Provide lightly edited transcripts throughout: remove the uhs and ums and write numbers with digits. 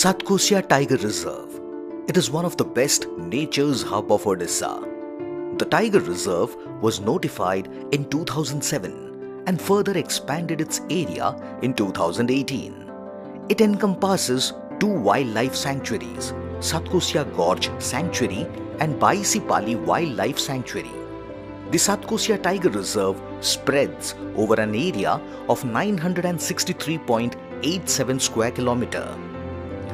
Satkosia Tiger Reserve. It is one of the best nature's hub of Odisha. The Tiger Reserve was notified in 2007 and further expanded its area in 2018. It encompasses two wildlife sanctuaries, Satkosia Gorge Sanctuary and Baisipali Wildlife Sanctuary. The Satkosia Tiger Reserve spreads over an area of 963.87 square kilometer.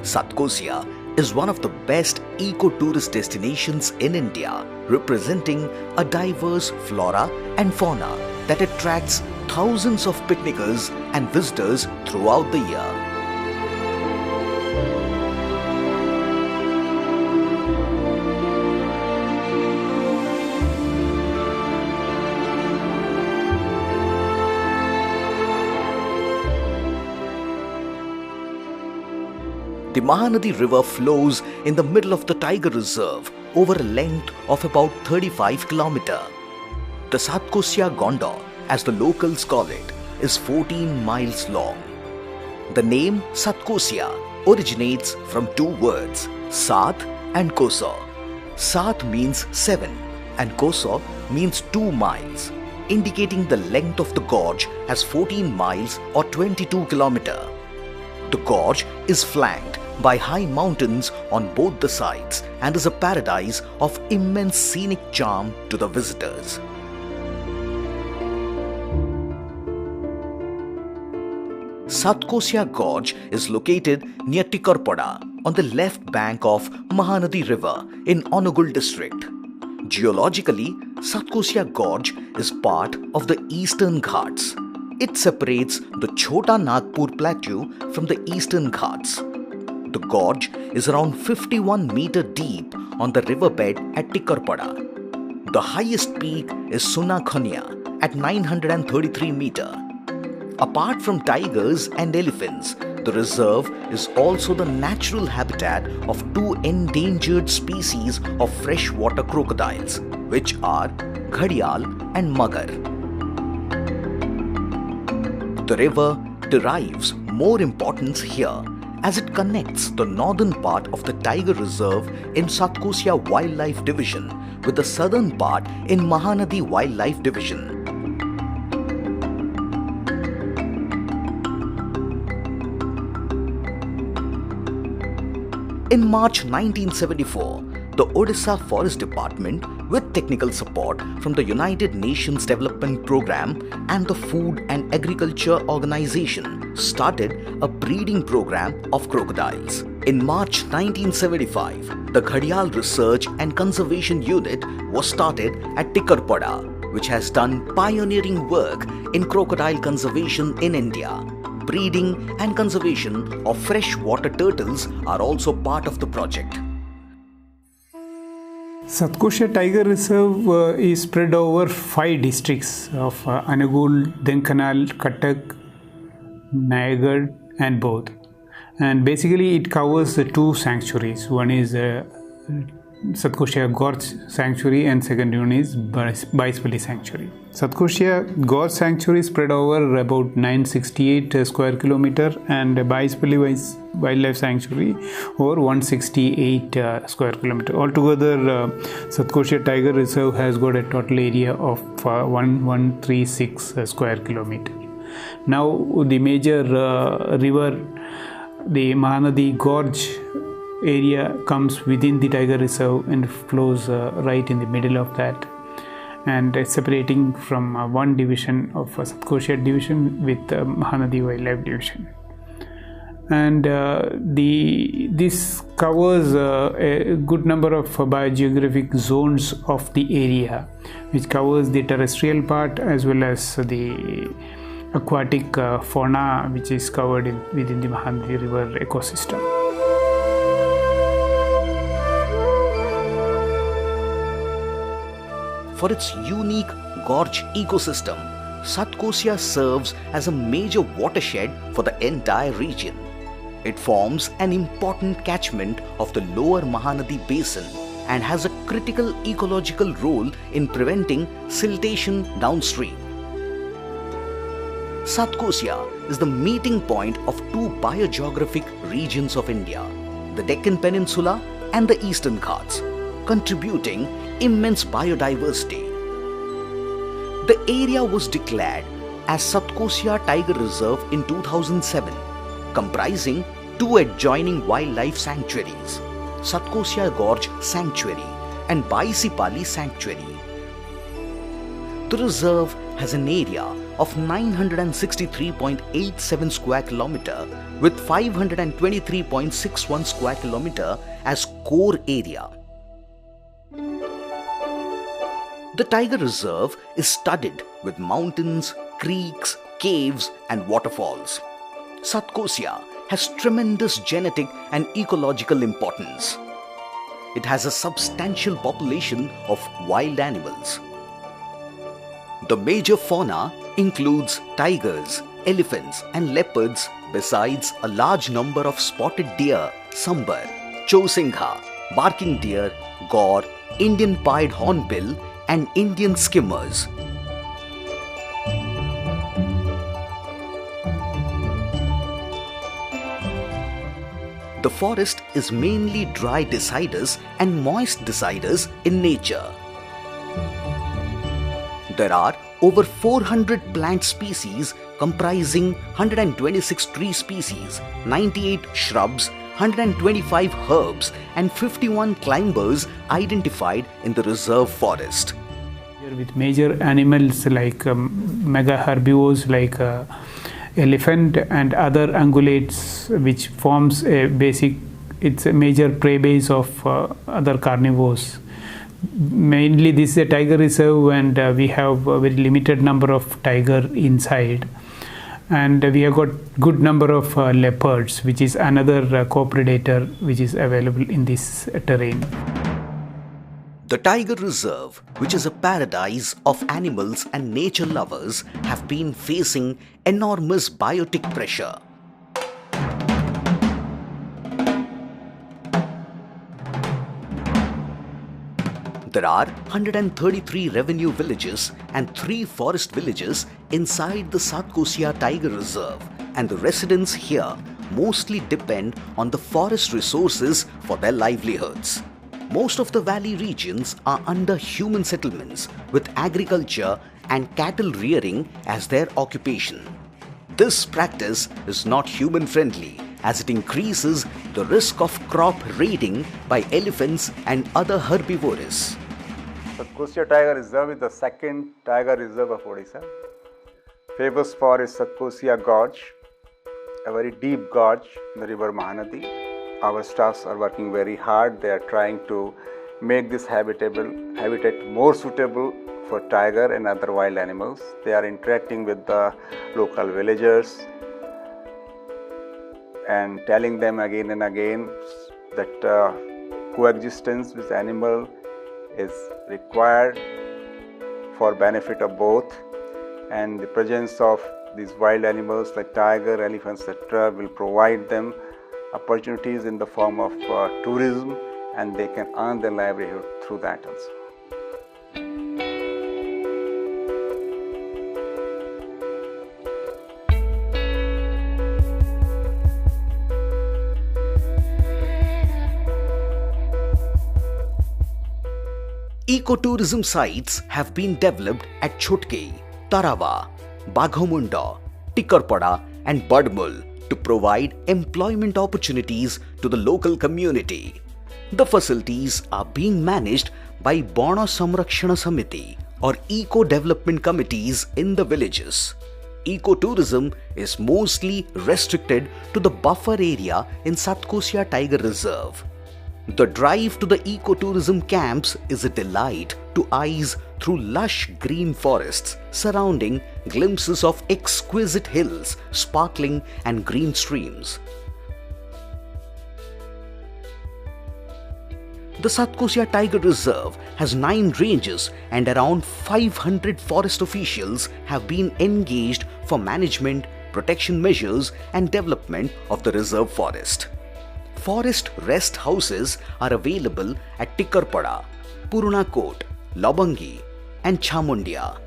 Satkosia is one of the best eco-tourist destinations in India, representing a diverse flora and fauna that attracts thousands of picnickers and visitors throughout the year. The Mahanadi River flows in the middle of the Tiger Reserve over a length of about 35 km. The Satkosia Gonda, as the locals call it, is 14 miles long. The name Satkosia originates from two words, Sat and Kosa. Sat means 7 and Kosa means 2 miles, indicating the length of the gorge as 14 miles or 22 km. The gorge is flanked by high mountains on both the sides and is a paradise of immense scenic charm to the visitors. Satkosia Gorge is located near Tikarpada on the left bank of Mahanadi River in Onugul district. Geologically, Satkosia Gorge is part of the Eastern Ghats. It separates the Chota Nagpur Plateau from the Eastern Ghats. The gorge is around 51 meter deep on the riverbed at Tikarpada. The highest peak is Sunakhonia at 933 meter. Apart from tigers and elephants, the reserve is also the natural habitat of two endangered species of freshwater crocodiles, which are Ghadial and Magar. The river derives more importance here as it connects the northern part of the Tiger Reserve in Satkosia Wildlife Division with the southern part in Mahanadi Wildlife Division. In March 1974, the Odisha Forest Department, with technical support from the United Nations Development Programme and the Food and Agriculture Organization, started a breeding program of crocodiles. In March 1975, the Ghadial Research and Conservation Unit was started at Tikarpada, which has done pioneering work in crocodile conservation in India. Breeding and conservation of freshwater turtles are also part of the project. Satkosia Tiger Reserve is spread over 5 districts of Anugul, Dhenkanal, Cuttack, Nayagad and Bodh. And basically it covers the 2 sanctuaries. One is Satkosia Gorge Sanctuary and second one is Baisipali Sanctuary. Satkosia Gorge Sanctuary spread over about 968 square kilometer and Baisipali Wildlife Sanctuary over 168 square kilometer. Altogether, Satkosia Tiger Reserve has got a total area of 1136 square kilometer. Now the major river, the Mahanadi Gorge area, comes within the Tiger Reserve and flows right in the middle of that, and separating from one division of Satkosia division with Mahanadi Wildlife Division. And this covers a good number of biogeographic zones of the area, which covers the terrestrial part as well as the aquatic fauna which is covered within the Mahanadi River ecosystem. For its unique gorge ecosystem, Satkosia serves as a major watershed for the entire region. It forms an important catchment of the lower Mahanadi basin and has a critical ecological role in preventing siltation downstream. Satkosia is the meeting point of two biogeographic regions of India, the Deccan Peninsula and the Eastern Ghats, contributing immense biodiversity. The area was declared as Satkosia Tiger Reserve in 2007, comprising two adjoining wildlife sanctuaries, Satkosia Gorge Sanctuary and Baisipali Sanctuary. The reserve has an area of 963.87 square kilometer with 523.61 square kilometer as core area. The Tiger Reserve is studded with mountains, creeks, caves and waterfalls. Satkosia has tremendous genetic and ecological importance. It has a substantial population of wild animals. The major fauna includes tigers, elephants and leopards, besides a large number of spotted deer, sambar, chosingha, barking deer, gaur, Indian pied hornbill and Indian skimmers. The forest is mainly dry decidus and moist decidus in nature. There are over 400 plant species comprising 126 tree species, 98 shrubs, 125 herbs and 51 climbers identified in the reserve forest. With major animals like mega herbivores like elephant and other ungulates, which forms it's a major prey base of other carnivores. Mainly this is a tiger reserve and we have a very limited number of tiger inside, and we have got good number of leopards, which is another co-predator which is available in this terrain. The Tiger Reserve, which is a paradise of animals and nature lovers, have been facing enormous biotic pressure. There are 133 revenue villages and 3 forest villages inside the Satkosia Tiger Reserve, and the residents here mostly depend on the forest resources for their livelihoods. Most of the valley regions are under human settlements with agriculture and cattle rearing as their occupation. This practice is not human friendly as it increases the risk of crop raiding by elephants and other herbivores. Satkosia Tiger Reserve is the second tiger reserve of Odisha. Famous for its Satkosia Gorge, a very deep gorge in the river Mahanadi. Our staffs are working very hard. They are trying to make this habitat more suitable for tiger and other wild animals. They are interacting with the local villagers and telling them again and again that coexistence with animal is required for benefit of both, and the presence of these wild animals like tiger, elephants, etc. will provide them opportunities in the form of tourism, and they can earn their livelihood through that also. Ecotourism sites have been developed at Chhotkei, Tarava, Baghomunda, Tikkarpada and Badmul to provide employment opportunities to the local community. The facilities are being managed by Bana Samrakshana Samiti or eco-development committees in the villages. Ecotourism is mostly restricted to the buffer area in Satkosia Tiger Reserve. The drive to the ecotourism camps is a delight to eyes through lush green forests surrounding glimpses of exquisite hills, sparkling and green streams. The Satkosia Tiger Reserve has 9 ranges and around 500 forest officials have been engaged for management, protection measures and development of the reserve forest. Forest rest houses are available at Tikkarpada, Purnakot, Labangi and Chamundia.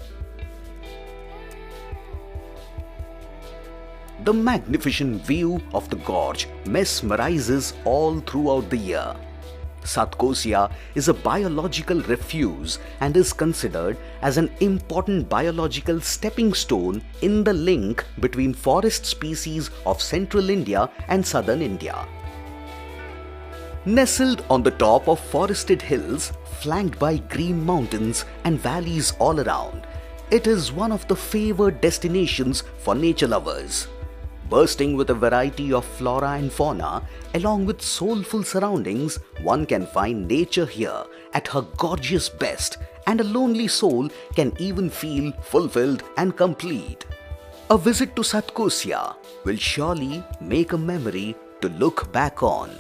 The magnificent view of the gorge mesmerizes all throughout the year. Satkosia is a biological refuge and is considered as an important biological stepping stone in the link between forest species of central India and southern India. Nestled on the top of forested hills, flanked by green mountains and valleys all around, it is one of the favored destinations for nature lovers. Bursting with a variety of flora and fauna, along with soulful surroundings, one can find nature here at her gorgeous best, and a lonely soul can even feel fulfilled and complete. A visit to Satkosia will surely make a memory to look back on.